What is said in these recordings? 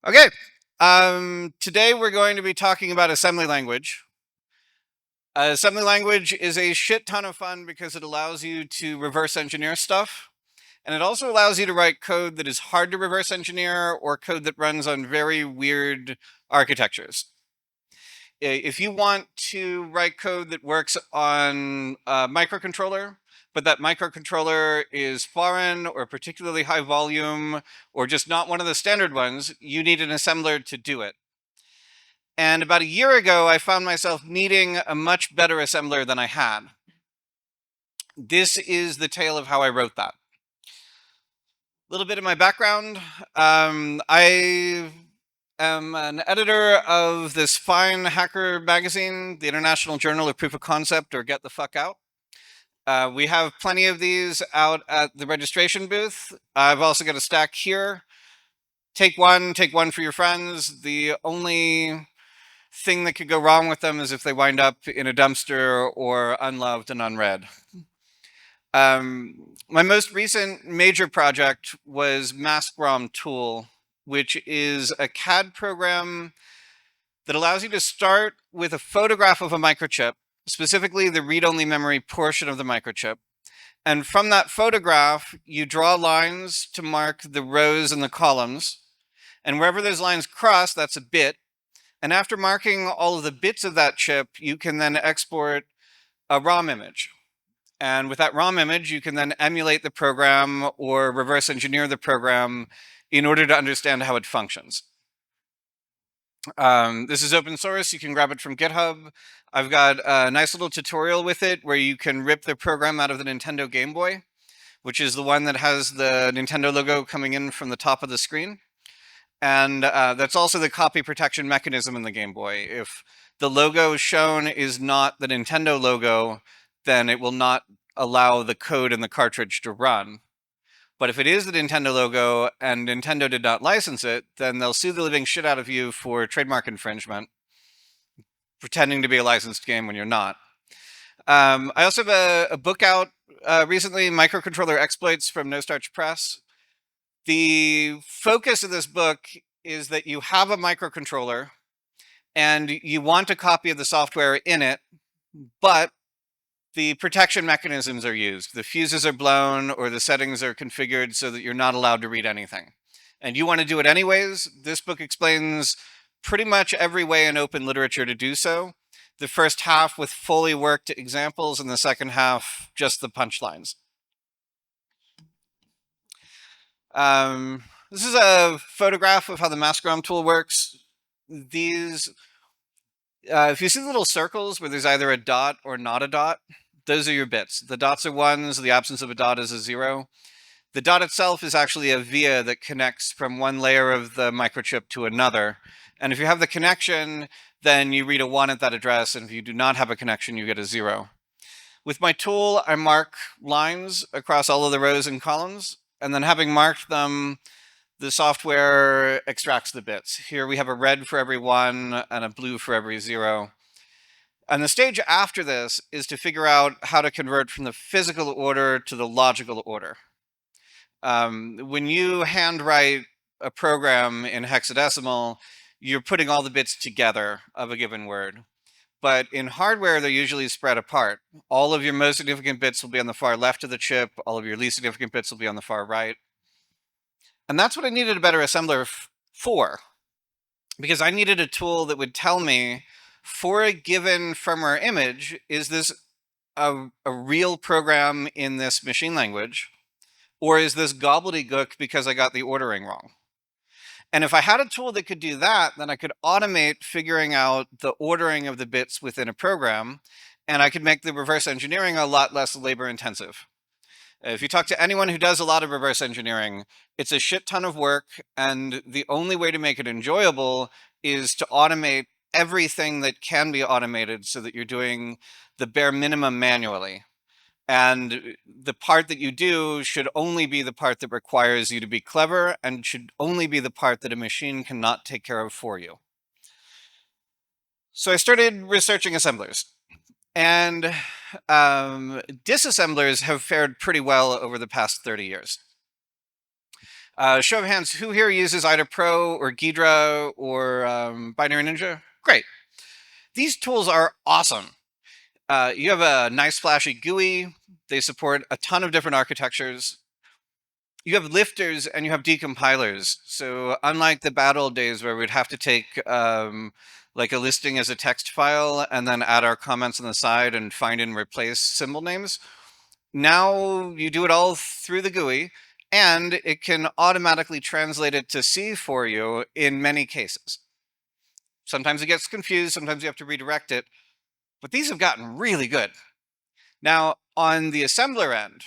Okay. Today we're going to be talking about assembly language. Assembly language is a shit ton of fun because it allows you to reverse engineer stuff. And it also allows you to write code that is hard to reverse engineer or code that runs on very weird architectures. If you want to write code that works on a microcontroller, but that microcontroller is foreign or particularly high volume or just not one of the standard ones, you need an assembler to do it. And about a year ago, I found myself needing a much better assembler than I had. This is the tale of how I wrote that. A little bit of my background. I am an editor of this fine hacker magazine, the International Journal of Proof of Concept, or Get the Fuck Out. We have plenty of these out at the registration booth. I've also got a stack here. Take one for your friends. The only thing that could go wrong with them is if they wind up in a dumpster or unloved and unread. My most recent major project was MaskROM Tool, which is a CAD program that allows you to start with a photograph of a microchip, specifically the read-only memory portion of the microchip. And from that photograph, you draw lines to mark the rows and the columns. And wherever those lines cross, that's a bit. And after marking all of the bits of that chip, you can then export a ROM image. And with that ROM image, you can then emulate the program or reverse engineer the program in order to understand how it functions. This is open source. You can grab it from GitHub. I've got a nice little tutorial with it where you can rip the program out of the Nintendo Game Boy, which is the one that has the Nintendo logo coming in from the top of the screen. And that's also the copy protection mechanism in the Game Boy. If the logo shown is not the Nintendo logo, then it will not allow the code in the cartridge to run. But if it is the Nintendo logo and Nintendo did not license it, then they'll sue the living shit out of you for trademark infringement, pretending to be a licensed game when you're not. I also have a book out recently, Microcontroller Exploits from No Starch Press. The focus of this book is that you have a microcontroller and you want a copy of the software in it, but the protection mechanisms are used. The fuses are blown or the settings are configured so that you're not allowed to read anything. And you want to do it anyways. This book explains pretty much every way in open literature to do so. The first half with fully worked examples and the second half just the punchlines. This is a photograph of how the MaskROM tool works. These, if you see the little circles where there's either a dot or not a dot, those are your bits. The dots are ones, the absence of a dot is a zero. The dot itself is actually a via that connects from one layer of the microchip to another. And if you have the connection, then you read a 1 at that address, and if you do not have a connection, you get a 0. With my tool, I mark lines across all of the rows and columns, and then having marked them, the software extracts the bits. Here we have a red for every 1 and a blue for every 0. And the stage after this is to figure out how to convert from the physical order to the logical order. When you handwrite a program in hexadecimal, you're putting all the bits together of a given word. But in hardware, they're usually spread apart. All of your most significant bits will be on the far left of the chip. All of your least significant bits will be on the far right. And that's what I needed a better assembler for. Because I needed a tool that would tell me, for a given firmware image, is this a real program in this machine language? Or is this gobbledygook because I got the ordering wrong? And if I had a tool that could do that, then I could automate figuring out the ordering of the bits within a program, and I could make the reverse engineering a lot less labor intensive. If you talk to anyone who does a lot of reverse engineering, it's a shit ton of work, and the only way to make it enjoyable is to automate everything that can be automated so that you're doing the bare minimum manually. And the part that you do should only be the part that requires you to be clever and should only be the part that a machine cannot take care of for you. So I started researching assemblers. And disassemblers have fared pretty well over the past 30 years. Show of hands, who here uses either Pro or Ghidra or Binary Ninja? Great. These tools are awesome. You have a nice flashy GUI. They support a ton of different architectures. You have lifters and you have decompilers. So unlike the bad old days where we'd have to take like a listing as a text file and then add our comments on the side and find and replace symbol names, now you do it all through the GUI, and it can automatically translate it to C for you in many cases. Sometimes it gets confused, sometimes you have to redirect it, but these have gotten really good. Now, on the assembler end,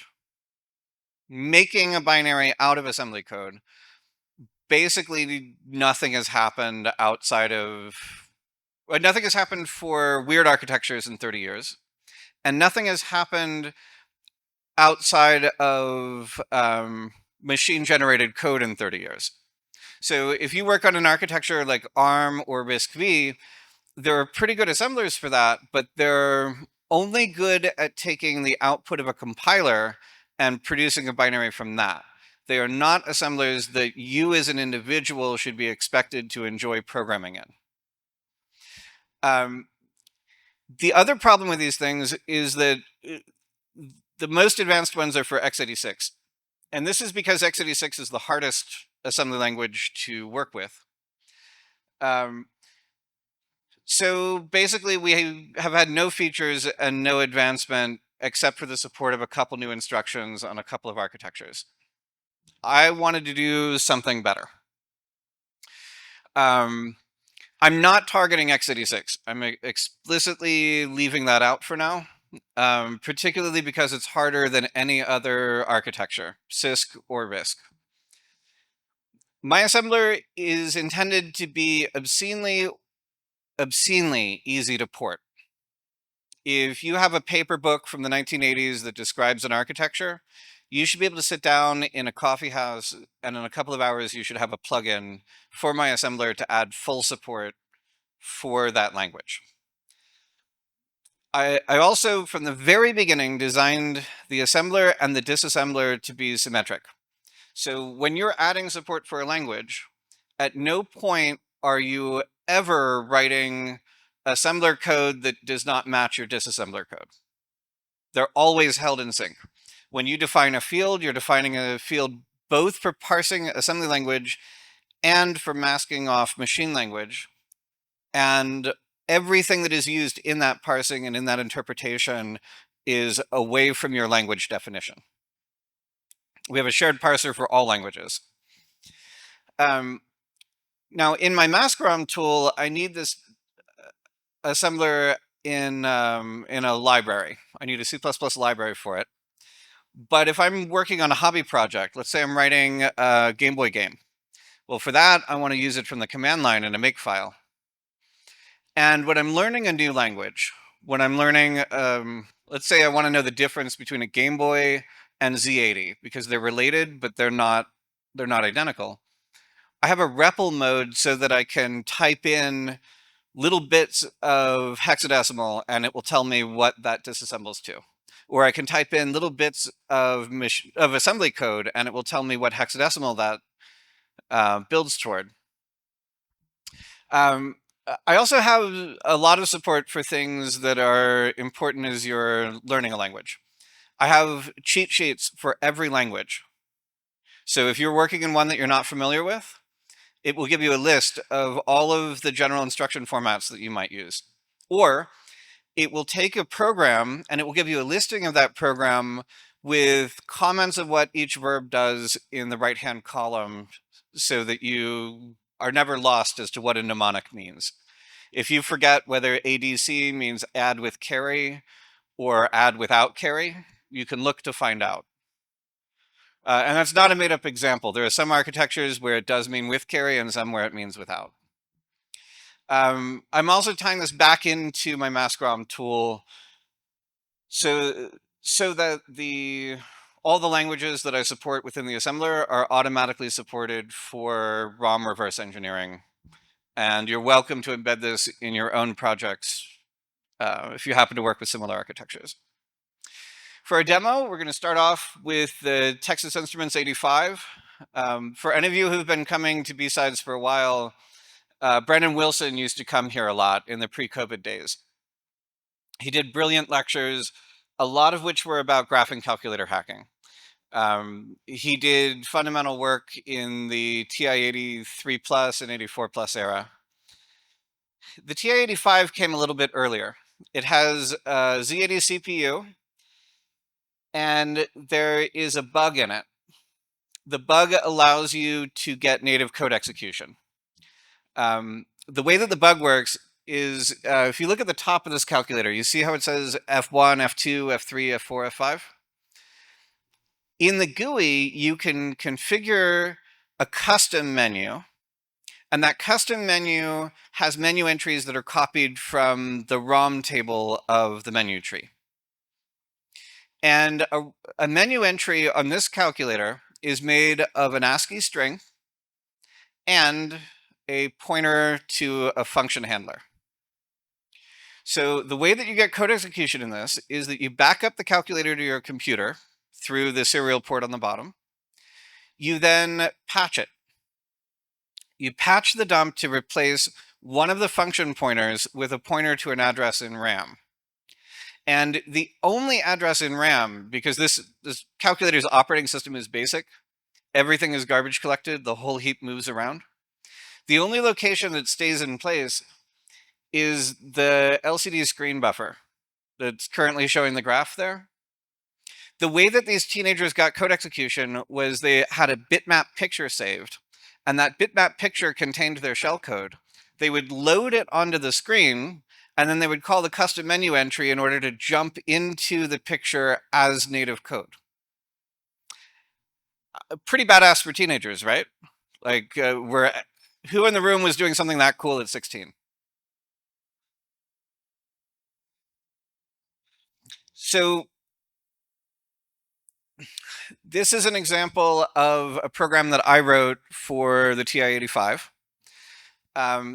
making a binary out of assembly code, basically nothing has happened outside of, well, nothing has happened for weird architectures in 30 years, and nothing has happened outside of machine generated code in 30 years. So if you work on an architecture like ARM or RISC-V, there are pretty good assemblers for that, but they're only good at taking the output of a compiler and producing a binary from that. They are not assemblers that you as an individual should be expected to enjoy programming in. The other problem with these things is that the most advanced ones are for x86. And this is because x86 is the hardest assembly language to work with. So basically, we have had no features and no advancement except for the support of a couple new instructions on a couple of architectures. I wanted to do something better. I'm not targeting x86. I'm explicitly leaving that out for now, particularly because it's harder than any other architecture, CISC or RISC. My assembler is intended to be obscenely easy to port. If you have a paper book from the 1980s that describes an architecture, you should be able to sit down in a coffee house, and in a couple of hours you should have a plugin for my assembler to add full support for that language. I also, from the very beginning, designed the assembler and the disassembler to be symmetric. So when you're adding support for a language, at no point are you ever writing assembler code that does not match your disassembler code. They're always held in sync. When you define a field, you're defining a field both for parsing assembly language and for masking off machine language. And everything that is used in that parsing and in that interpretation is away from your language definition. We have a shared parser for all languages. Now, in my Mascarom tool, I need this assembler in a library. I need a C++ library for it. But if I'm working on a hobby project, let's say I'm writing a Game Boy game. Well, for that, I want to use it from the command line in a makefile. And when I'm learning a new language, when I'm learning, let's say I want to know the difference between a Game Boy and Z80, because they're related, but they're not identical. I have a REPL mode so that I can type in little bits of hexadecimal and it will tell me what that disassembles to. Or I can type in little bits of assembly code and it will tell me what hexadecimal that builds toward. I also have a lot of support for things that are important as you're learning a language. I have cheat sheets for every language. So if you're working in one that you're not familiar with, it will give you a list of all of the general instruction formats that you might use. Or it will take a program and it will give you a listing of that program with comments of what each verb does in the right-hand column so that you are never lost as to what a mnemonic means. If you forget whether ADC means add with carry or add without carry, you can look to find out. And that's not a made-up example. There are some architectures where it does mean with carry and some where it means without. I'm also tying this back into my Mascarom tool so that all the languages that I support within the assembler are automatically supported for ROM reverse engineering. And you're welcome to embed this in your own projects if you happen to work with similar architectures. For our demo, we're going to start off with the Texas Instruments 85. For any of you who've been coming to B-Sides for a while, Brendan Wilson used to come here a lot in the pre-COVID days. He did brilliant lectures, a lot of which were about graphing calculator hacking. He did fundamental work in the TI-83 plus and 84 plus era. The TI-85 came a little bit earlier. It has a Z80 CPU, and there is a bug in it. The bug allows you to get native code execution. The way that the bug works is if you look at the top of this calculator, you see how it says F1, F2, F3, F4, F5? In the GUI, you can configure a custom menu, and that custom menu has menu entries that are copied from the ROM table of the menu tree. And a menu entry on this calculator is made of an ASCII string and a pointer to a function handler. So the way that you get code execution in this is that you back up the calculator to your computer through the serial port on the bottom. You then patch it. You patch the dump to replace one of the function pointers with a pointer to an address in RAM. And the only address in RAM, because this calculator's operating system is basic, everything is garbage collected, the whole heap moves around. The only location that stays in place is the LCD screen buffer that's currently showing the graph there. The way that these teenagers got code execution was they had a bitmap picture saved, and that bitmap picture contained their shellcode. They would load it onto the screen, and then they would call the custom menu entry in order to jump into the picture as native code. Pretty badass for teenagers, right? Like, who in the room was doing something that cool at 16? So this is an example of a program that I wrote for the TI-85.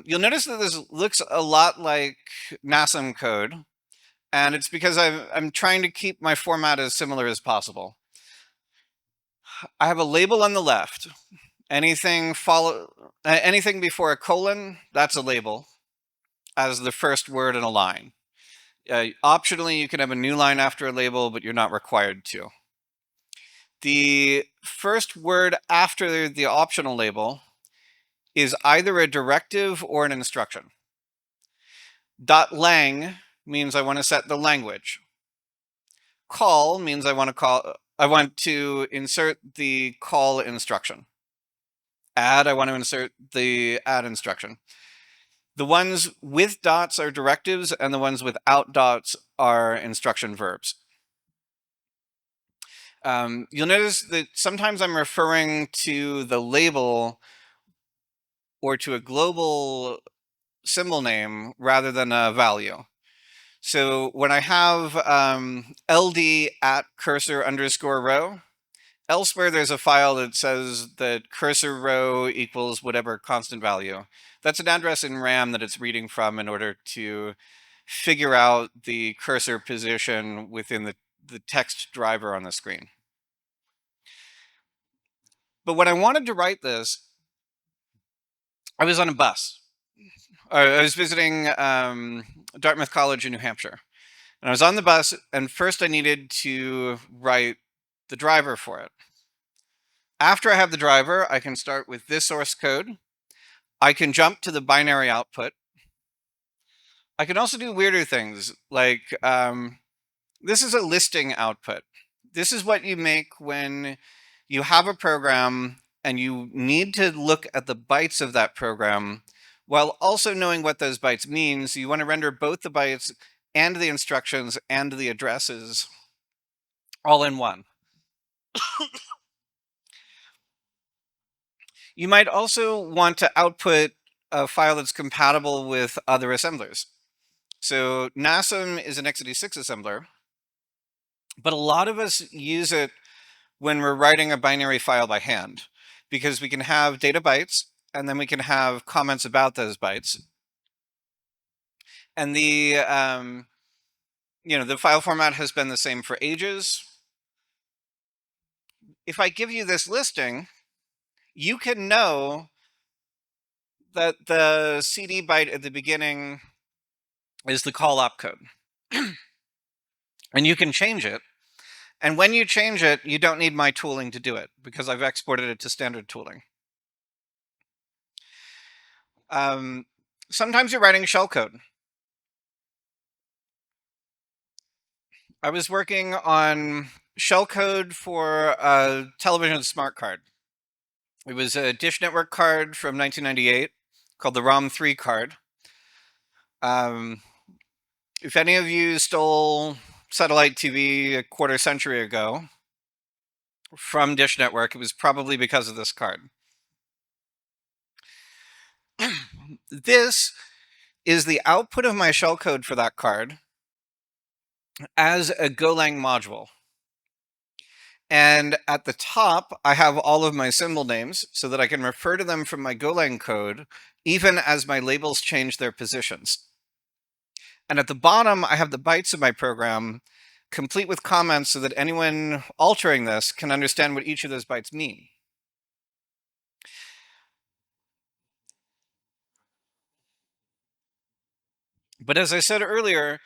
You'll notice that this looks a lot like NASM code, and it's because I'm trying to keep my format as similar as possible. I have a label on the left. Anything before a colon, that's a label as the first word in a line. Optionally, you can have a new line after a label, but you're not required to. The first word after the optional label is either a directive or an instruction. .lang means I want to set the language. Call means I want to insert the call instruction. Add, I want to insert the add instruction. The ones with dots are directives, and the ones without dots are instruction verbs. You'll notice that sometimes I'm referring to the label or to a global symbol name rather than a value. So when I have LD at cursor underscore row, elsewhere there's a file that says that cursor row equals whatever constant value. That's an address in RAM that it's reading from in order to figure out the cursor position within the text driver on the screen. But when I wanted to write this, I was on a bus. I was visiting Dartmouth College in New Hampshire. And I was on the bus, and first I needed to write the driver for it. After I have the driver, I can start with this source code. I can jump to the binary output. I can also do weirder things, like this is a listing output. This is what you make when you have a program and you need to look at the bytes of that program while also knowing what those bytes mean. So you want to render both the bytes and the instructions and the addresses all in one. You might also want to output a file that's compatible with other assemblers. So NASM is an x86 assembler, but a lot of us use it when we're writing a binary file by hand, because we can have data bytes and then we can have comments about those bytes. And the file format has been the same for ages. If I give you this listing, you can know that the CD byte at the beginning is the call opcode. And you can change it. And when you change it, you don't need my tooling to do it because I've exported it to standard tooling. Sometimes you're writing shellcode. I was working on shellcode for a television smart card. It was a Dish Network card from 1998 called the ROM3 card. If any of you stole satellite TV a quarter century ago from Dish Network, it was probably because of this card. This is the output of my shellcode for that card as a Golang module. And at the top, I have all of my symbol names so that I can refer to them from my Golang code, even as my labels change their positions. And at the bottom, I have the bytes of my program, complete with comments so that anyone altering this can understand what each of those bytes mean. But as I said earlier,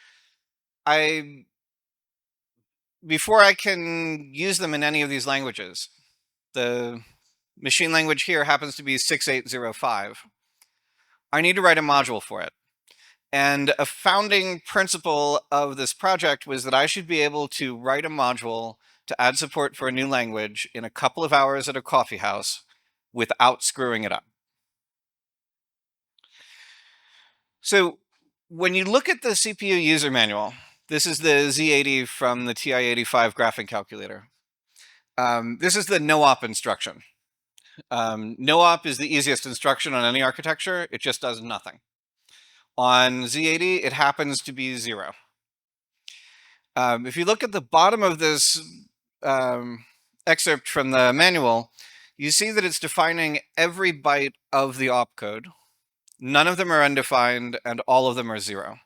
before I can use them in any of these languages, the machine language here happens to be 6805. I need to write a module for it. And a founding principle of this project was that I should be able to write a module to add support for a new language in a couple of hours at a coffee house without screwing it up. So when you look at the CPU user manual, this is the Z80 from the TI-85 graphing calculator. This is the no-op instruction. No-op is the easiest instruction on any architecture. It just does nothing. On Z80, it happens to be 0. If you look at the bottom of this excerpt from the manual, you see that it's defining every byte of the opcode. None of them are undefined, and all of them are 0.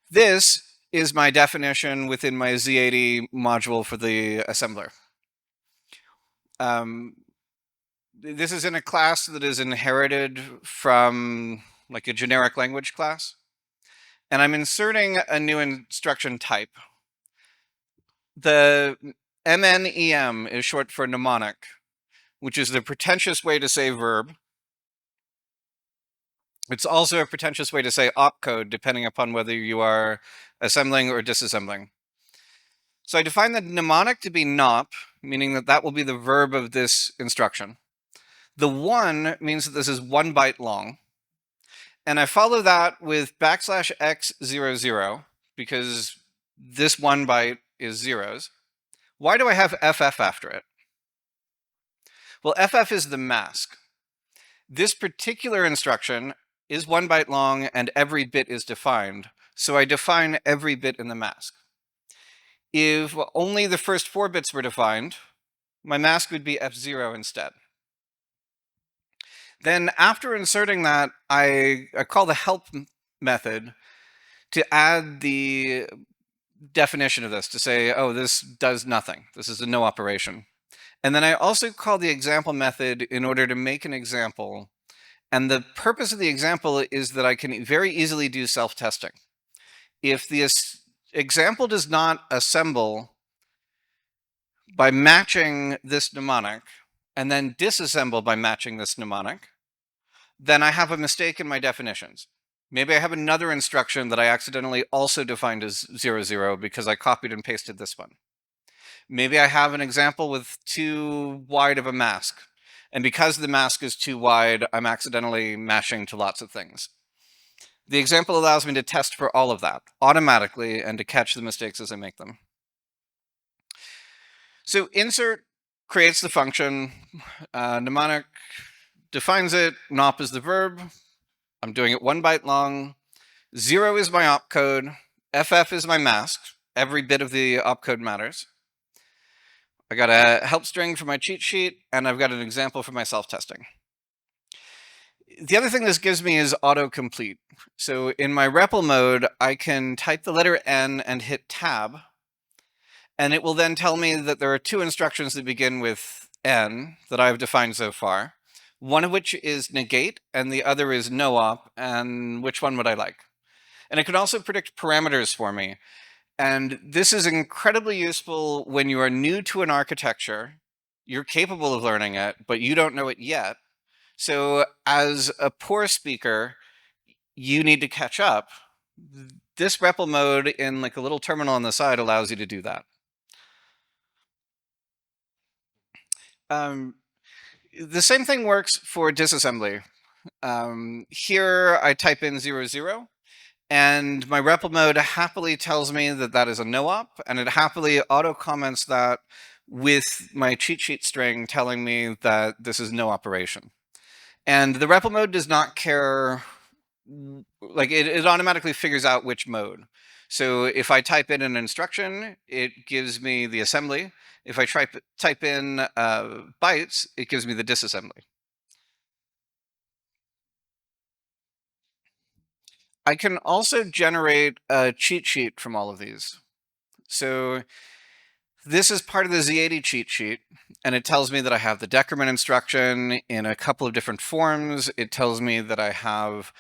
This is my definition within my Z80 module for the assembler. This is in a class that is inherited from like a generic language class. And I'm inserting a new instruction type. The MNEM is short for mnemonic, which is the pretentious way to say verb. It's also a pretentious way to say opcode, depending upon whether you are assembling or disassembling. So I define the mnemonic to be nop, meaning that that will be the verb of this instruction. The 1 means that this is 1 byte long. And I follow that with \x00, because this 1 byte is zeros. Why do I have FF after it? Well, FF is the mask. This particular instruction is 1 byte long and every bit is defined. So I define every bit in the mask. If only the first 4 bits were defined, my mask would be F0 instead. Then after inserting that, I call the help method to add the definition of this, to say, oh, this does nothing. This is a no operation. And then I also call the example method in order to make an example. And the purpose of the example is that I can very easily do self-testing. If the example does not assemble by matching this mnemonic, and then disassemble by matching this mnemonic, then I have a mistake in my definitions. Maybe I have another instruction that I accidentally also defined as 00 because I copied and pasted this one. Maybe I have an example with too wide of a mask. And because the mask is too wide, I'm accidentally mashing to lots of things. The example allows me to test for all of that automatically and to catch the mistakes as I make them. So insert creates the function, mnemonic defines it, nop is the verb. I'm doing it 1 byte long. 0 is my opcode. FF is my mask. Every bit of the opcode matters. I got a help string for my cheat sheet, and I've got an example for my self-testing. The other thing this gives me is autocomplete. So in my REPL mode, I can type the letter N and hit tab. And it will then tell me that there are two instructions that begin with N that I've defined so far, one of which is negate and the other is no op, and which one would I like? And it can also predict parameters for me. And this is incredibly useful when you are new to an architecture. You're capable of learning it, but you don't know it yet. So, as a poor speaker, you need to catch up. This REPL mode in like a little terminal on the side allows you to do that. Um, the same thing works for disassembly. Here I type in 00, and my REPL mode happily tells me that that is a no-op, and it happily auto-comments that with my cheat sheet string telling me that this is no operation. And the REPL mode does not care, like it automatically figures out which mode. So if I type in an instruction, it gives me the assembly. If I type in bytes, it gives me the disassembly. I can also generate a cheat sheet from all of these. So this is part of the Z80 cheat sheet, and it tells me that I have the decrement instruction in a couple of different forms. It tells me that I have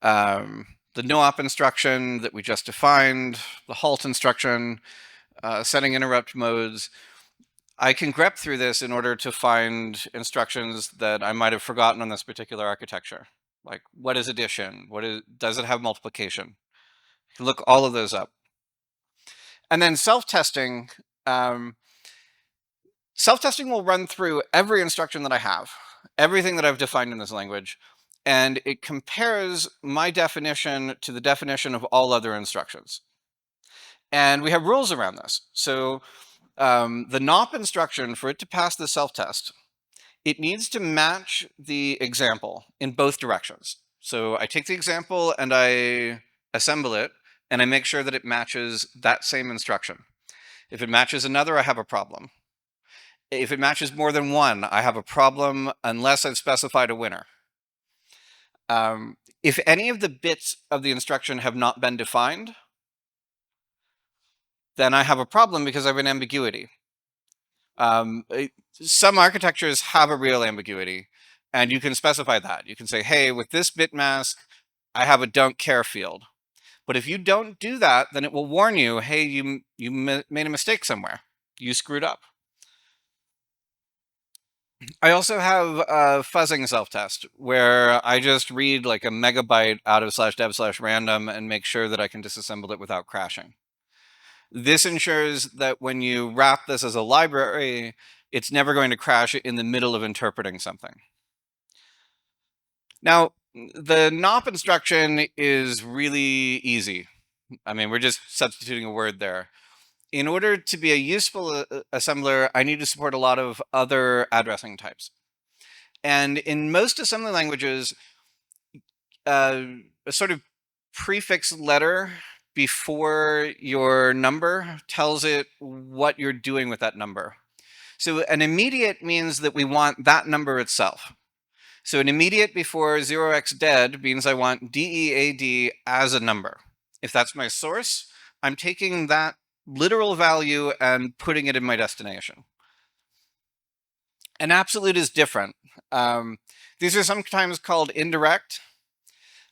the no-op instruction that we just defined, the halt instruction, setting interrupt modes. I can grep through this in order to find instructions that I might have forgotten on this particular architecture. Like, what is addition? Does it have multiplication? Look all of those up. And then self-testing. Self-testing will run through every instruction that I have, everything that I've defined in this language, and it compares my definition to the definition of all other instructions. And we have rules around this. So the NOP instruction, for it to pass the self-test, it needs to match the example in both directions. So I take the example and I assemble it, and I make sure that it matches that same instruction. If it matches another, I have a problem. If it matches more than one, I have a problem unless I've specified a winner. If any of the bits of the instruction have not been defined, then I have a problem because I have an ambiguity. Some architectures have a real ambiguity, and you can specify that. You can say, hey, with this bit mask, I have a don't care field. But if you don't do that, then it will warn you, hey, you made a mistake somewhere. You screwed up. I also have a fuzzing self-test where I just read like a megabyte out of /dev/random and make sure that I can disassemble it without crashing. This ensures that when you wrap this as a library, it's never going to crash in the middle of interpreting something. Now, the NOP instruction is really easy. I mean, we're just substituting a word there. In order to be a useful assembler, I need to support a lot of other addressing types. And in most assembly languages, a sort of prefix letter before your number tells it what you're doing with that number. So an immediate means that we want that number itself. So an immediate before 0x dead means I want DEAD as a number. If that's my source, I'm taking that literal value and putting it in my destination. An absolute is different. These are sometimes called indirect.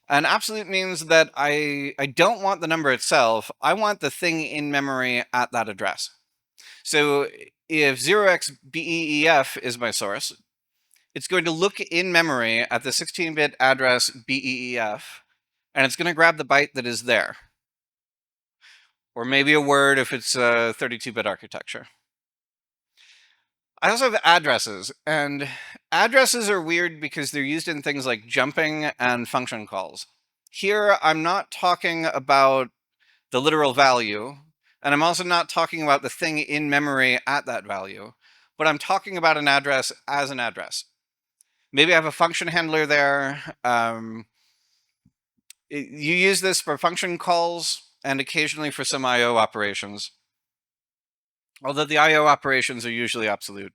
An absolute means that I don't want the number itself. I want the thing in memory at that address. So if 0xBEEF is my source, it's going to look in memory at the 16-bit address BEEF, and it's going to grab the byte that is there. Or maybe a word if it's a 32-bit architecture. I also have addresses, and addresses are weird because they're used in things like jumping and function calls. Here, I'm not talking about the literal value, and I'm also not talking about the thing in memory at that value, but I'm talking about an address as an address. Maybe I have a function handler there. You use this for function calls and occasionally for some I/O operations, although the I/O operations are usually absolute.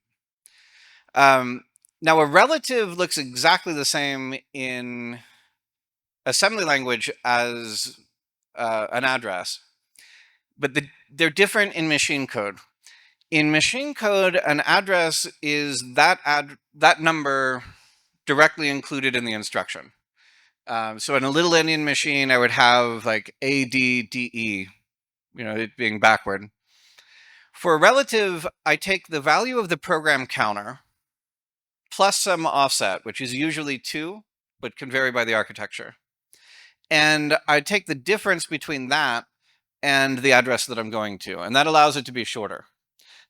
Now, a relative looks exactly the same in assembly language as an address. but they're different in machine code. In machine code, an address is that number directly included in the instruction. So in a little Indian machine, I would have like ADDE, it being backward. For a relative, I take the value of the program counter plus some offset, which is usually 2, but can vary by the architecture. And I take the difference between that and the address that I'm going to, and that allows it to be shorter.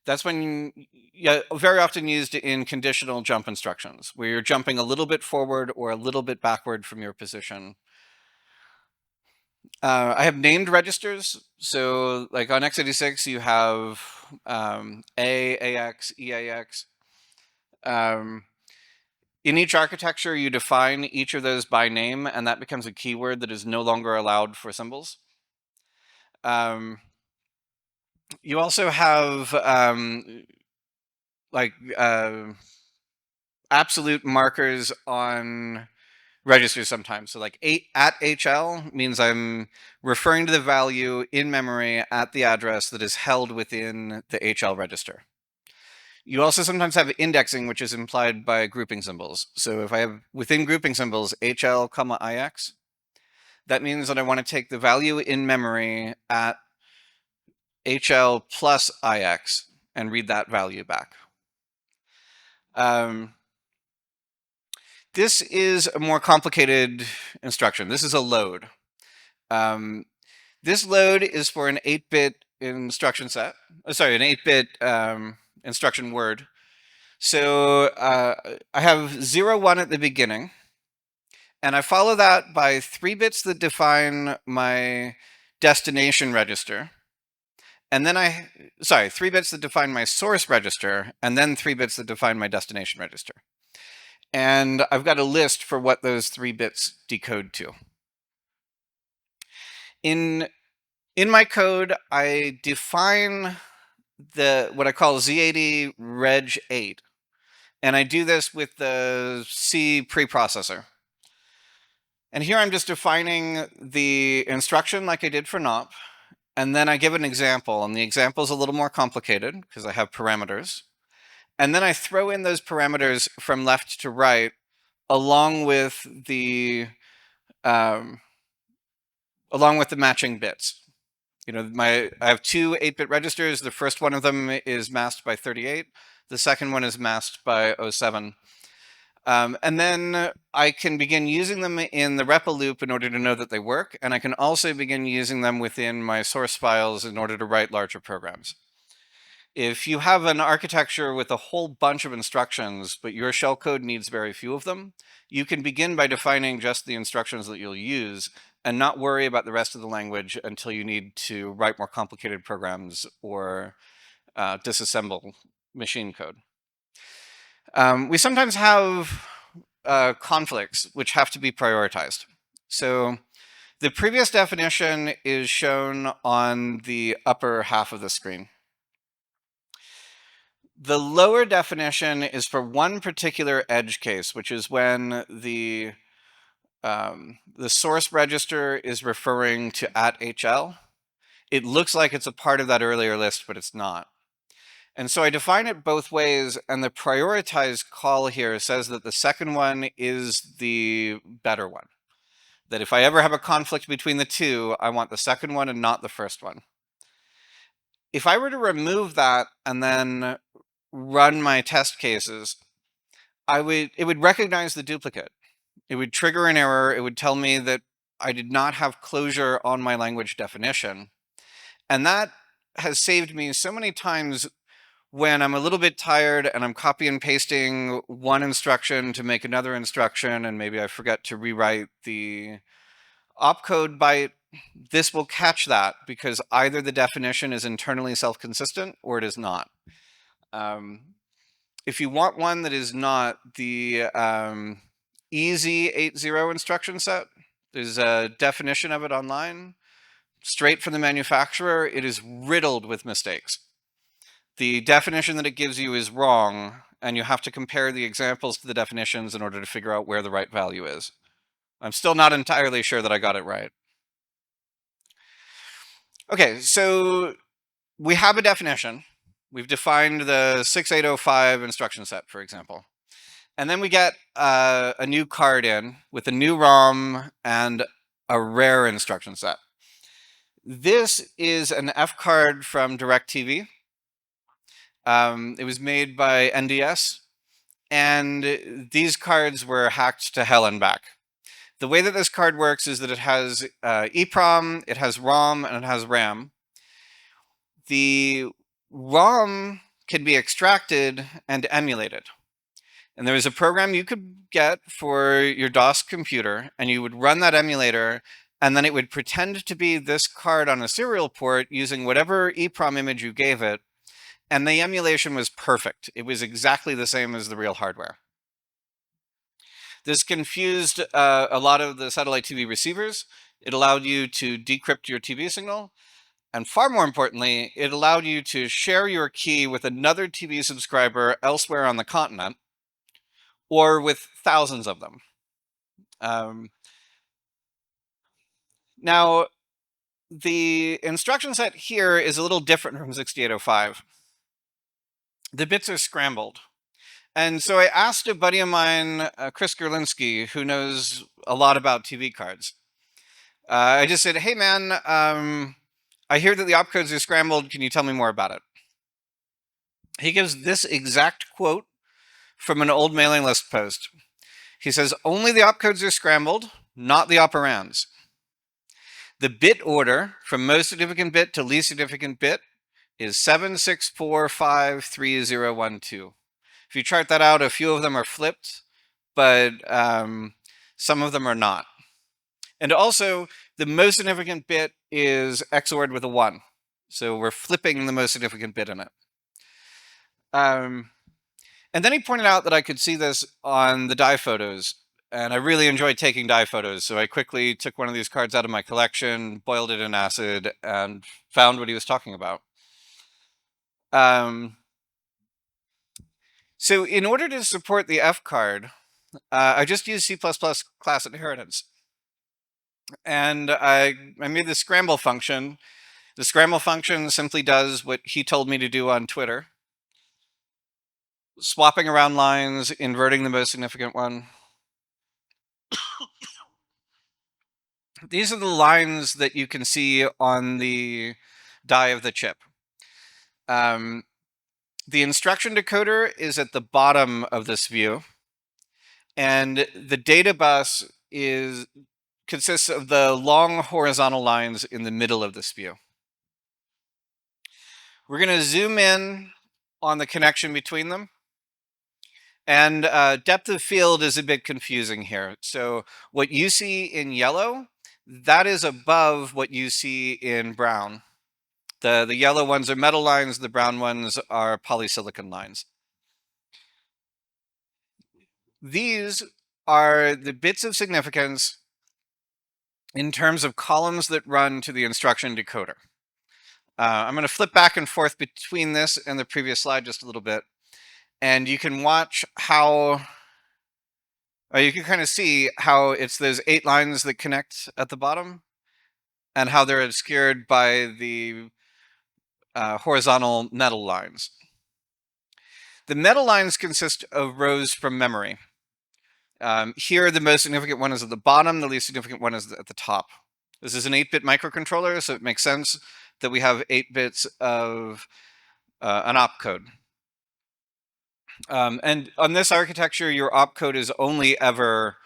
That's very often used in conditional jump instructions, where you're jumping a little bit forward or a little bit backward from your position. I have named registers. So like on x86, you have AX, EAX. In each architecture, you define each of those by name, and that becomes a keyword that is no longer allowed for symbols. You also have absolute markers on registers sometimes. So like at HL means I'm referring to the value in memory at the address that is held within the HL register. You also sometimes have indexing, which is implied by grouping symbols. So if I have within grouping symbols HL, IX, that means that I want to take the value in memory at HL plus IX and read that value back. This is a more complicated instruction. This is a load. This load is for an 8-bit instruction set. Sorry, an 8-bit instruction word. So I have 0, 1 at the beginning, and I follow that by 3 bits that define my destination register. And then 3 bits that define my source register, and then 3 bits that define my destination register. And I've got a list for what those 3 bits decode to. In my code, I define what I call Z80 Reg 8. And I do this with the C preprocessor. And here I'm just defining the instruction like I did for NOP. And then I give an example. And the example is a little more complicated because I have parameters. And then I throw in those parameters from left to right along with the matching bits. I have 2 8-bit registers. The first one of them is masked by 38. The second one is masked by 07. And then I can begin using them in the REPL loop in order to know that they work. And I can also begin using them within my source files in order to write larger programs. If you have an architecture with a whole bunch of instructions, but your shellcode needs very few of them, you can begin by defining just the instructions that you'll use and not worry about the rest of the language until you need to write more complicated programs or disassemble machine code. We sometimes have conflicts which have to be prioritized. So the previous definition is shown on the upper half of the screen. The lower definition is for one particular edge case, which is when the source register is referring to @HL. It looks like it's a part of that earlier list, but it's not. And so I define it both ways, and the prioritized call here says that the second one is the better one. That if I ever have a conflict between the two, I want the second one and not the first one. If I were to remove that and then run my test cases, it would recognize the duplicate. It would trigger an error. It would tell me that I did not have closure on my language definition. And that has saved me so many times when I'm a little bit tired and I'm copy and pasting one instruction to make another instruction, and maybe I forget to rewrite the opcode byte. This will catch that because either the definition is internally self-consistent or it is not. If you want one that is not the easy 8.0 instruction set, there's a definition of it online, straight from the manufacturer. It is riddled with mistakes. The definition that it gives you is wrong, and you have to compare the examples to the definitions in order to figure out where the right value is. I'm still not entirely sure that I got it right. Okay, so we have a definition. We've defined the 6805 instruction set, for example. And then we get a new card in with a new ROM and a rare instruction set. This is an F card from DirecTV. It was made by NDS, and these cards were hacked to hell and back. The way that this card works is that it has EEPROM, it has ROM, and it has RAM. The ROM can be extracted and emulated. And there was a program you could get for your DOS computer, and you would run that emulator, and then it would pretend to be this card on a serial port using whatever EEPROM image you gave it, and the emulation was perfect. It was exactly the same as the real hardware. This confused a lot of the satellite TV receivers. It allowed you to decrypt your TV signal. And far more importantly, it allowed you to share your key with another TV subscriber elsewhere on the continent or with thousands of them. Um, Now, the instruction set here is a little different from 6805. The bits are scrambled. And so I asked a buddy of mine, Chris Gerlinski, who knows a lot about TV cards. I just said, hey man, I hear that the opcodes are scrambled. Can you tell me more about it? He gives this exact quote from an old mailing list post. He says, only the opcodes are scrambled, not the operands. The bit order from most significant bit to least significant bit is 76453012. If you chart that out, a few of them are flipped, but some of them are not. And also, the most significant bit is XORed with a 1. So we're flipping the most significant bit in it. And then he pointed out that I could see this on the die photos. And I really enjoyed taking die photos. So I quickly took one of these cards out of my collection, boiled it in acid, and found what he was talking about. So in order to support the F card, I just used C++ class inheritance. And I made the scramble function. The scramble function simply does what he told me to do on Twitter. Swapping around lines, inverting the most significant one. These are the lines that you can see on the die of the chip. The instruction decoder is at the bottom of this view. And the data bus consists of the long horizontal lines in the middle of this view. We're going to zoom in on the connection between them. And depth of field is a bit confusing here. So what you see in yellow, that is above what you see in brown. The yellow ones are metal lines, the brown ones are polysilicon lines. These are the bits of significance in terms of columns that run to the instruction decoder. I'm going to flip back and forth between this and the previous slide just a little bit. And you can watch how, you can kind of see how it's those 8 lines that connect at the bottom and how they're obscured by the horizontal metal lines. The metal lines consist of rows from memory. Here, the most significant one is at the bottom, the least significant one is at the top. This is an 8-bit microcontroller, so it makes sense that we have 8 bits of an opcode. And on this architecture, your opcode is only ever,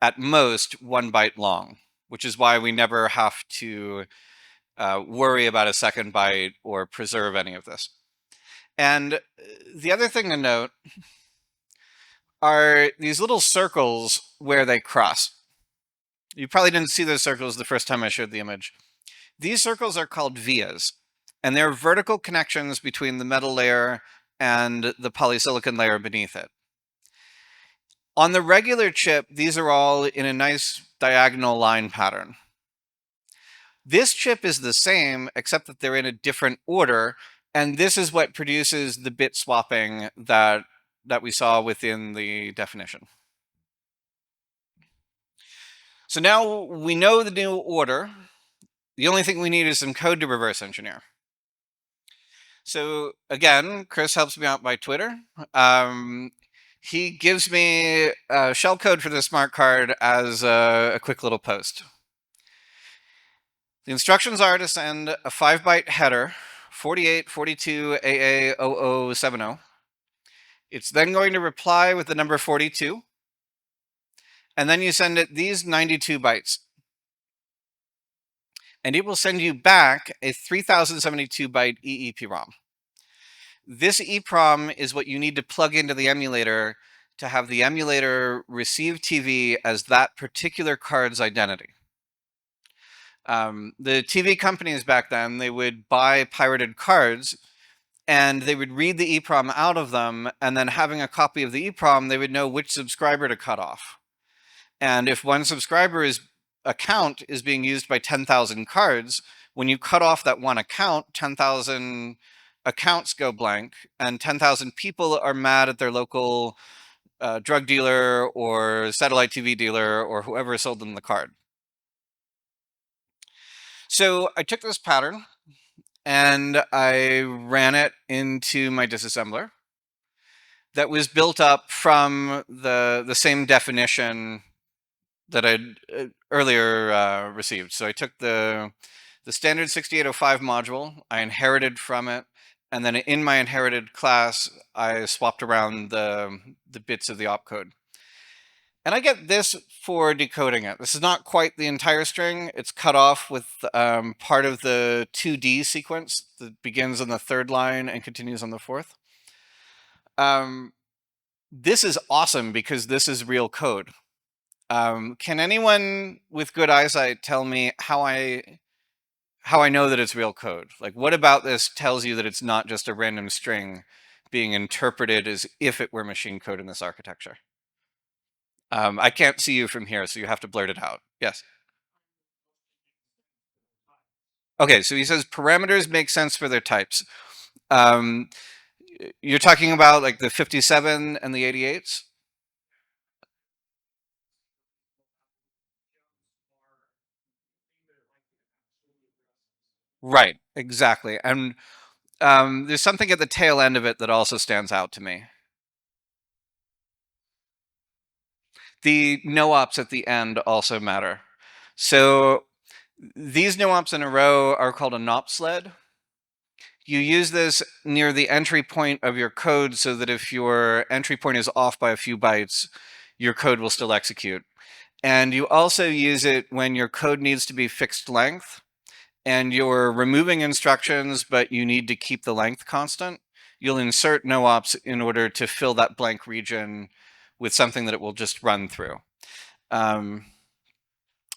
at most, 1 byte long, which is why we never have to worry about a second byte or preserve any of this. And the other thing to note are these little circles where they cross. You probably didn't see those circles the first time I showed the image. These circles are called vias, and they're vertical connections between the metal layer and the polysilicon layer beneath it. On the regular chip, these are all in a nice diagonal line pattern. This chip is the same, except that they're in a different order, and this is what produces the bit swapping that we saw within the definition. So now we know the new order. The only thing we need is some code to reverse engineer. So again, Chris helps me out by Twitter. He gives me shell code for the smart card as a quick little post. The instructions are to send a 5-byte header, 4842 AA0070. It's then going to reply with the number 42, and then you send it these 92 bytes. And it will send you back a 3072 byte EEPROM. This EEPROM is what you need to plug into the emulator to have the emulator receive TV as that particular card's identity. The TV companies back then, they would buy pirated cards and they would read the EEPROM out of them, and then having a copy of the EEPROM, they would know which subscriber to cut off. And if one subscriber's account is being used by 10,000 cards, when you cut off that one account, 10,000 accounts go blank, and 10,000 people are mad at their local drug dealer or satellite TV dealer or whoever sold them the card. So I took this pattern and I ran it into my disassembler that was built up from the same definition that I'd earlier received. So I took the standard 6805 module, I inherited from it, and then in my inherited class, I swapped around the bits of the opcode. And I get this for decoding it. This is not quite the entire string. It's cut off with part of the 2D sequence that begins on the 3rd line and continues on the 4th. This is awesome because this is real code. Can anyone with good eyesight tell me how I know that it's real code? Like, what about this tells you that it's not just a random string being interpreted as if it were machine code in this architecture? I can't see you from here, so you have to blurt it out. Yes. Okay, so he says parameters make sense for their types. You're talking about like the 57 and the 88s? Right, exactly. And there's something at the tail end of it that also stands out to me. The no-ops at the end also matter. So these no-ops in a row are called a NOP sled. You use this near the entry point of your code so that if your entry point is off by a few bytes, your code will still execute. And you also use it when your code needs to be fixed length and you're removing instructions, but you need to keep the length constant. You'll insert no-ops in order to fill that blank region with something that it will just run through. And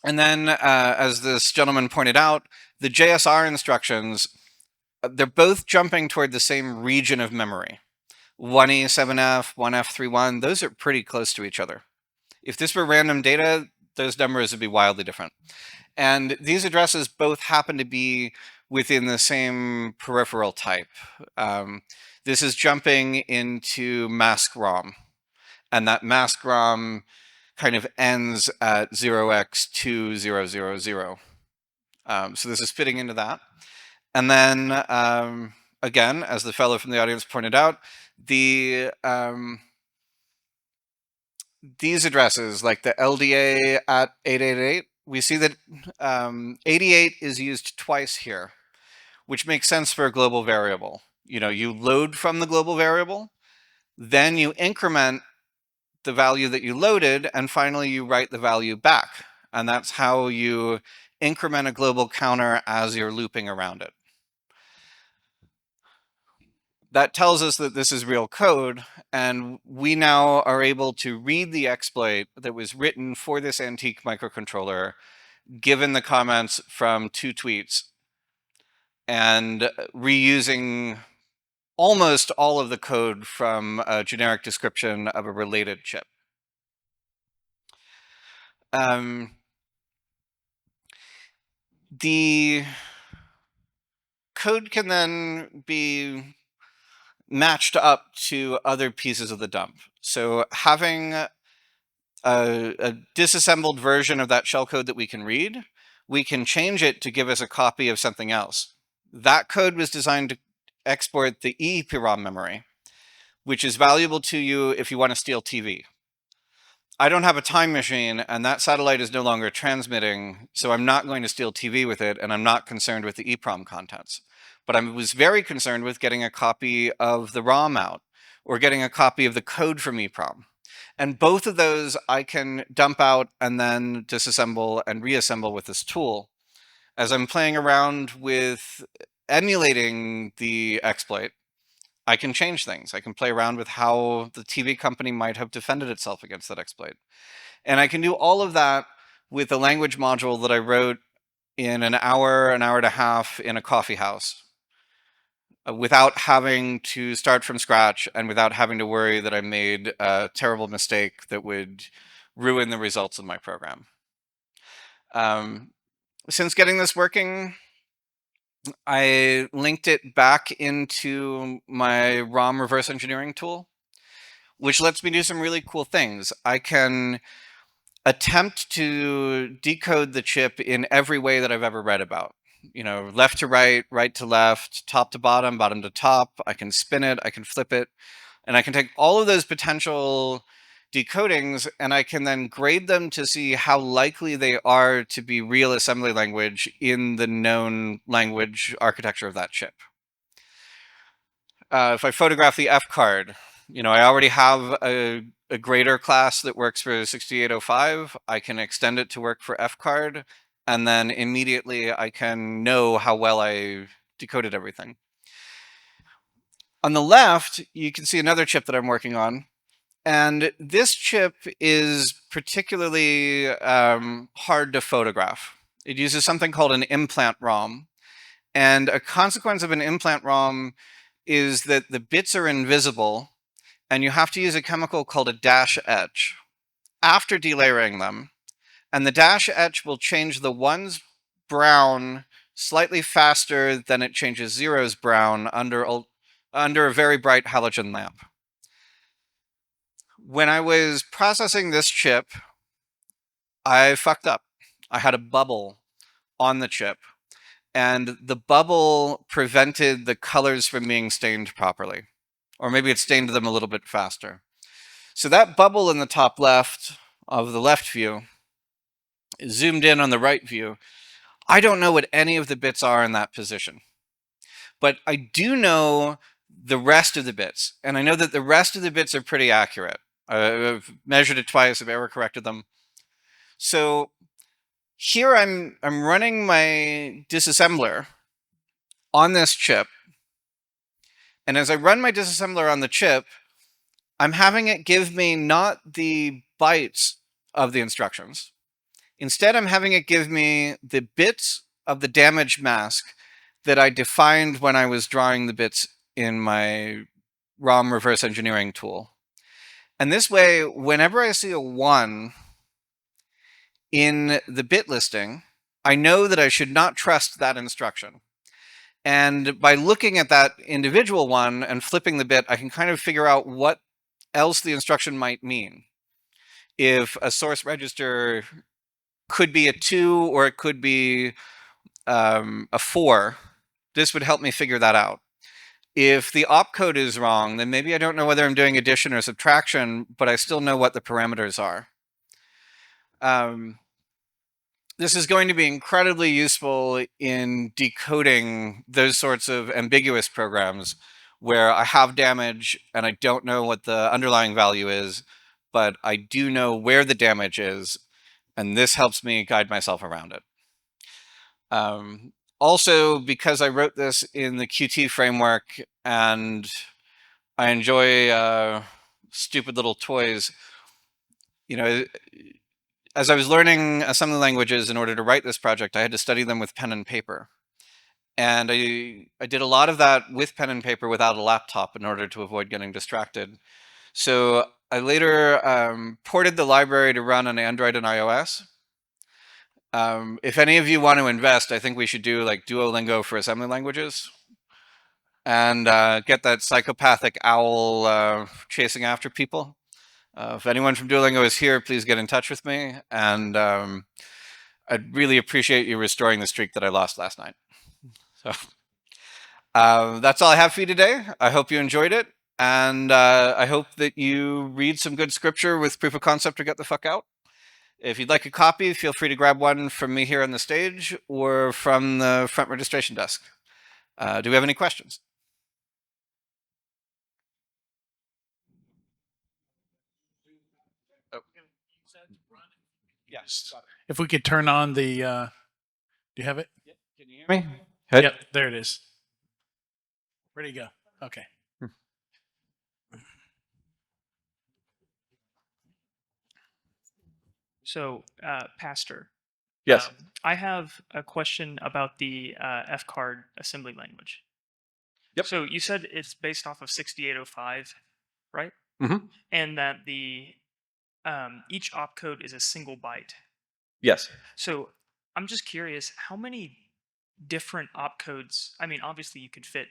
then, as this gentleman pointed out, the JSR instructions, they're both jumping toward the same region of memory. 1E7F, 1F31, those are pretty close to each other. If this were random data, those numbers would be wildly different. And these addresses both happen to be within the same peripheral type. This is jumping into mask ROM, and that mask ROM kind of ends at 0x2000. So this is fitting into that. And then, again, as the fellow from the audience pointed out, these addresses, like the LDA at 888, we see that 88 is used twice here, which makes sense for a global variable. You know, you load from the global variable, then you increment the value that you loaded, and finally you write the value back. And that's how you increment a global counter as you're looping around it. That tells us that this is real code, and we now are able to read the exploit that was written for this antique microcontroller, given the comments from 2 tweets, and reusing almost all of the code from a generic description of a related chip. The code can then be matched up to other pieces of the dump. So having a disassembled version of that shellcode that we can read we can change it to give us a copy of something else. That code was designed to export the EEPROM memory, which is valuable to you if you want to steal TV. I don't have a time machine, and that satellite is no longer transmitting, so I'm not going to steal TV with it, and I'm not concerned with the EEPROM contents. But I was very concerned with getting a copy of the ROM out, or getting a copy of the code from EEPROM. And both of those I can dump out and then disassemble and reassemble with this tool. As I'm playing around with emulating the exploit, I can change things. I can play around with how the TV company might have defended itself against that exploit. And I can do all of that with a language module that I wrote in an hour and a half in a coffee house, without having to start from scratch and without having to worry that I made a terrible mistake that would ruin the results of my program. Since getting this working, I linked it back into my ROM reverse engineering tool, which lets me do some really cool things. I can attempt to decode the chip in every way that I've ever read about. You know, left to right, right to left, top to bottom, bottom to top. I can spin it, I can flip it, and I can take all of those potential decodings and I can then grade them to see how likely they are to be real assembly language in the known language architecture of that chip. If I photograph the F card, you know, I already have a grader class that works for 6805. I can extend it to work for F card, and then immediately I can know how well I decoded everything. On the left, you can see another chip that I'm working on. And this chip is particularly hard to photograph. It uses something called an implant ROM. And a consequence of an implant ROM is that the bits are invisible, and you have to use a chemical called a dash etch after delayering them. And the dash etch will change the ones brown slightly faster than it changes zeros brown under a very bright halogen lamp. When I was processing this chip, I fucked up. I had a bubble on the chip, and the bubble prevented the colors from being stained properly. Or maybe it stained them a little bit faster. So that bubble in the top left of the left view, zoomed in on the right view, I don't know what any of the bits are in that position. But I do know the rest of the bits, and I know that the rest of the bits are pretty accurate. I've measured it twice, I've error corrected them. So here I'm running my disassembler on this chip. And as I run my disassembler on the chip, I'm having it give me not the bytes of the instructions. Instead, I'm having it give me the bits of the damage mask that I defined when I was drawing the bits in my ROM reverse engineering tool. And this way, whenever I see a 1 in the bit listing, I know that I should not trust that instruction. And by looking at that individual one and flipping the bit, I can kind of figure out what else the instruction might mean. If a source register could be a 2 or it could be a 4, this would help me figure that out. If the opcode is wrong, then maybe I don't know whether I'm doing addition or subtraction, but I still know what the parameters are. This is going to be incredibly useful in decoding those sorts of ambiguous programs where I have damage and I don't know what the underlying value is, but I do know where the damage is, and this helps me guide myself around it. Also, because I wrote this in the Qt framework and I enjoy stupid little toys, you know, as I was learning assembly languages in order to write this project, I had to study them with pen and paper. And I did a lot of that with pen and paper without a laptop in order to avoid getting distracted. So I later ported the library to run on Android and iOS. If any of you want to invest, I think we should do like Duolingo for assembly languages and get that psychopathic owl chasing after people. If anyone from Duolingo is here, please get in touch with me. And I'd really appreciate you restoring the streak that I lost last night. So that's all I have for you today. I hope you enjoyed it. And I hope that you read some good scripture with proof of concept or get the fuck out. If you'd like a copy, feel free to grab one from me here on the stage or from the front registration desk. Do we have any questions? Oh. Yes. If we could turn on the, do you have it? Can you hear me? Good. Yep, there it is. Where'd he go? Okay. So, Pastor, Yes. I have a question about the F-card assembly language. Yep. So you said it's based off of 6805, right? Mm-hmm. And that the each opcode is a single byte. Yes. So I'm just curious, how many different opcodes? I mean, obviously you could fit,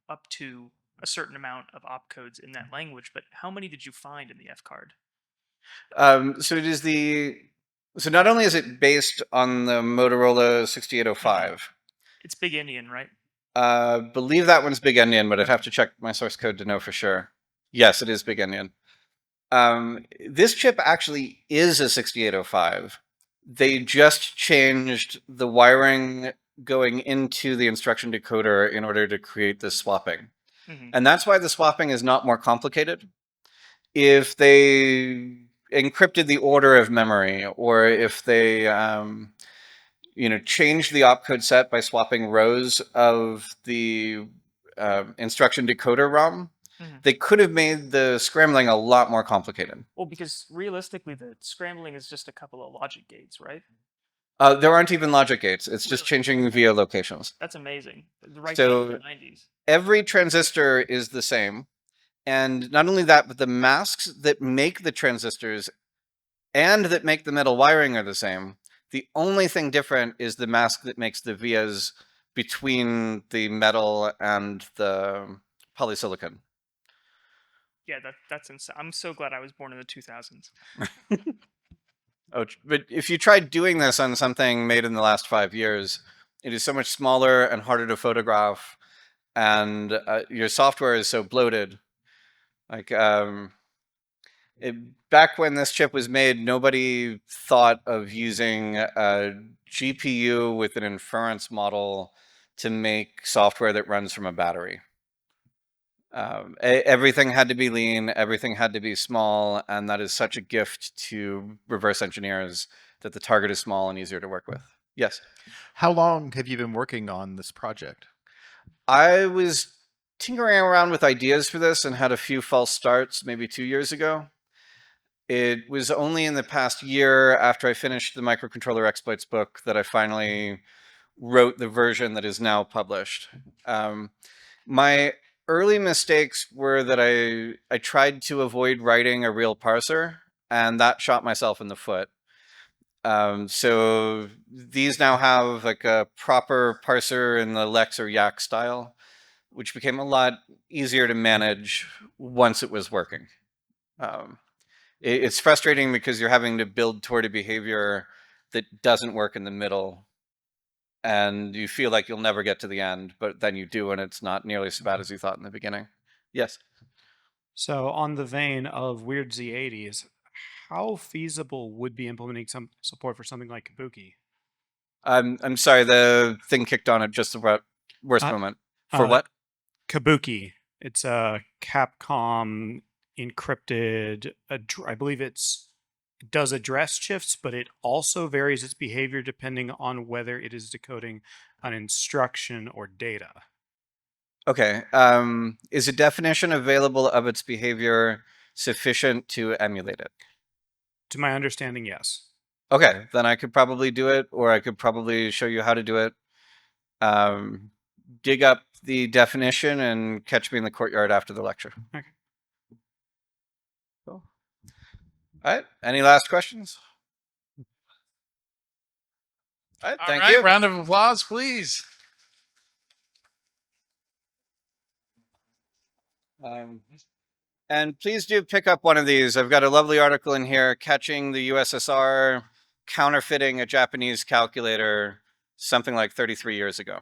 up to a certain amount of opcodes in that language, but how many did you find in the F-card? So it is so not only is it based on the Motorola 6805, It's Big Indian, right? believe that one's Big Endian, but I'd have to check my source code to know for sure. Yes, it is Big Endian. This chip actually is a 6805. They just changed the wiring going into the instruction decoder in order to create this swapping. Mm-hmm. And that's why the swapping is not more complicated. If they encrypted the order of memory, or if they changed the opcode set by swapping rows of the instruction decoder ROM, they could have made the scrambling a lot more complicated. Well, because realistically, the scrambling is just a couple of logic gates, right? There aren't even logic gates. It's just changing VIA locations. That's amazing. Right So in the 90s. every transistor is the same. And not only that, but the masks that make the transistors and that make the metal wiring are the same. The only thing different is the mask that makes the vias between the metal and the polysilicon. Yeah, that's insane. I'm so glad I was born in the 2000s. Oh, but if you tried doing this on something made in the last 5 years, it is so much smaller and harder to photograph, and your software is so bloated. Like, back when this chip was made, nobody thought of using a GPU with an inference model to make software that runs from a battery. Everything had to be lean, everything had to be small, and that is such a gift to reverse engineers that the target is small and easier to work with. Yes? How long have you been working on this project? I was tinkering around with ideas for this and had a few false starts maybe 2 years ago. It was only in the past year after I finished the microcontroller exploits book that I finally wrote the version that is now published. My early mistakes were that I tried to avoid writing a real parser, and that shot myself in the foot. So these now have like a proper parser in the Lex or Yak style, which became a lot easier to manage once it was working. It's frustrating because you're having to build toward a behavior that doesn't work in the middle, and you feel like you'll never get to the end, but then you do, and it's not nearly so bad as you thought in the beginning. Yes? So on the vein of weird Z80s, how feasible would be implementing some support for something like Kabuki? I'm sorry, the thing kicked on at just the worst moment. For what? Kabuki. It's a Capcom encrypted, I believe it does address shifts, but it also varies its behavior depending on whether it is decoding an instruction or data. Okay. Is a definition available of its behavior sufficient to emulate it? To my understanding, yes. Okay, then I could probably do it, or I could probably show you how to do it. Dig up the definition and catch me in the courtyard after the lecture. Okay. Cool. All right. Any last questions? All right. Thank you. Round of applause, please. And please do pick up one of these. I've got a lovely article in here, Catching the USSR counterfeiting a Japanese calculator something like 33 years ago.